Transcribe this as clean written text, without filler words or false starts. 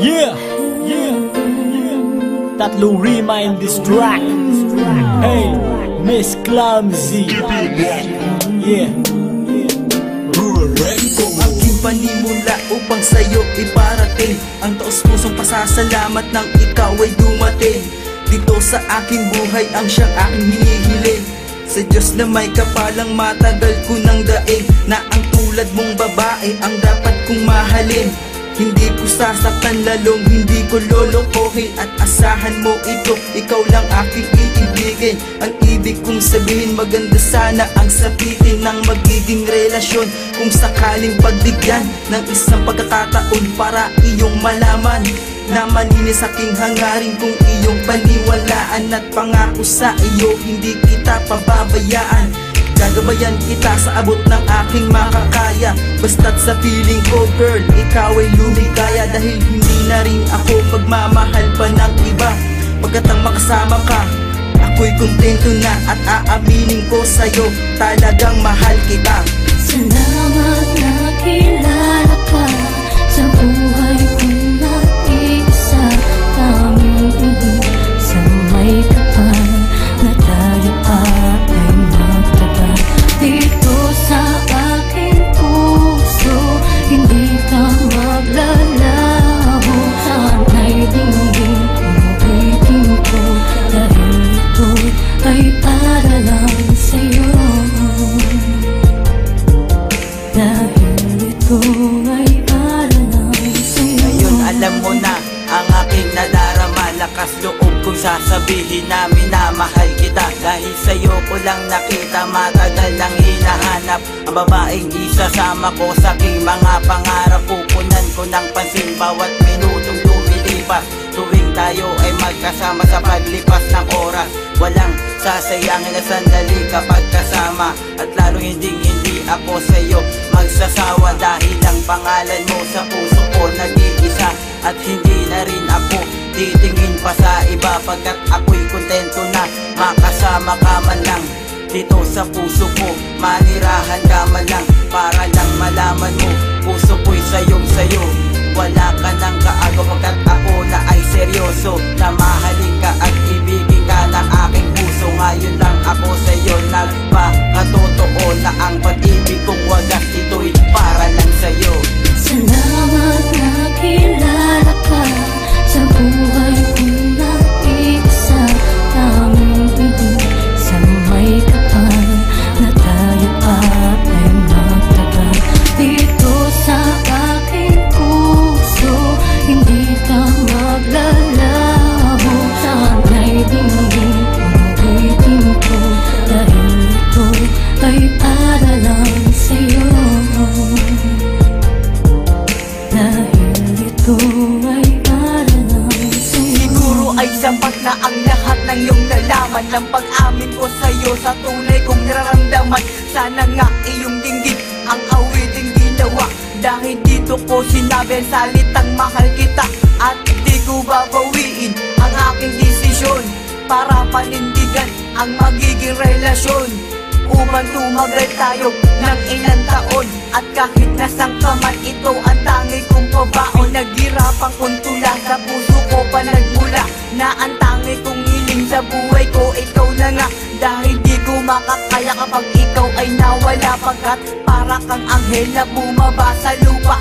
Yeah, yeah, yeah. Tatlong rima in this track. Hey, Miss Clumsy. Yeah. Aking panimula upang sa'yo iparating ang taos-pusong pasasalamat ng ikaw ay dumating dito sa aking buhay, ang siyang aking hinihiling. Sa Diyos na may kapalang matagal ko nang daing na ang tulad mong babae ang dapat kong mahalin. Hindi ko sasaktan, lalong hindi ko lolokohin, at asahan mo ito, ikaw lang aking iibigin. Ang ibig kong sabihin, maganda sana ang sapitin ng magiging relasyon kung sakaling pagbigyan ng isang pagkakataon para iyong malaman na malinis aking hangarin kung iyong paniwalaan, at pangako sa iyo hindi kita pababayaan. Gagabayan kita sa abot ng aking makakaya, basta't sa piling ko girl, ikaw ay lumigaya. Dahil hindi na rin ako magmamahal pa ng iba, pagkat ang makasama ka, ako'y kontento na. At aaminin ko sa'yo, talagang mahal kita. Salamat na kilala ka sa buhay kong nag-iisa. Tanging sa may kapal na tayo ay magtagal. Dito sa aking puso, hindi ka maglalaho. Sana'y dinggin ko, ulitin ko, dahil ito ay para lang sa'yo. Dahil ito ay para lang sa'yo. Ngayon alam mo na ang aking nadarama, lakas loob kong sasabihin na minamahal kita. Dahil sa'yo ko lang nakita, matagal nang hinahanap ang babaeng isasama ko sa aking mga pangarap. Pupunan ko ng pansin bawat minutong lumilipas, tuwing tayo ay magkasama sa paglipas ng oras. Walang sasayangin na sandali kapag kasama, at lalo hindi ako sa'yo magsasawa. Dahil ang pangalan mo sa puso ko nag-iisa, at hindi na rin ako titingin pa sa iba, pagkat ako'y kontento na makasama ka man lang dito sa puso ko. Manirahan ka man lang para lang malaman mo, puso ko'y sayong sayo. Wala ka nang kaagaw, pagkat ako na ay seryoso na mahalin ka at ibigin ka ng aking puso. Ngayon lang ako sa'yo nagpakatotoo na ang pag-ibig kong wagas, ito'y para lang sa'yo. Salamat na kilala ka sa buhay kong nag-iisa. Tanging sa may kapal na tayo ay magtagal. Dito sa aking puso, hindi ka maglalaho. Sana'y dinggin ko, ulitin ko, dahil ito ay para lang sa'yo. Dahil ito ay para lang sa'yo. Siguro ay sapat na ang lahat ng iyong nalaman ng pag-amin ko sa'yo sa tunay kong nararamdaman. Sana nga iyong dinggin ang awiting ginawa, dahil dito ko sinabi ang salitang mahal kita. At di ko babawiin ang aking desisyon para panindigan ang magiging relasyon, upang tumagal tayo ng ilang taon. At kahit nasang ka man, ito ang tangi kong pabaon. Naghirapang kong tula, sa puso ko pa nagmula, na ang tangi kong hiling sa buhay ko, ikaw na nga. Dahil di ko makakaya kapag ikaw ay nawala, pagkat para kang anghel na bumaba sa lupa.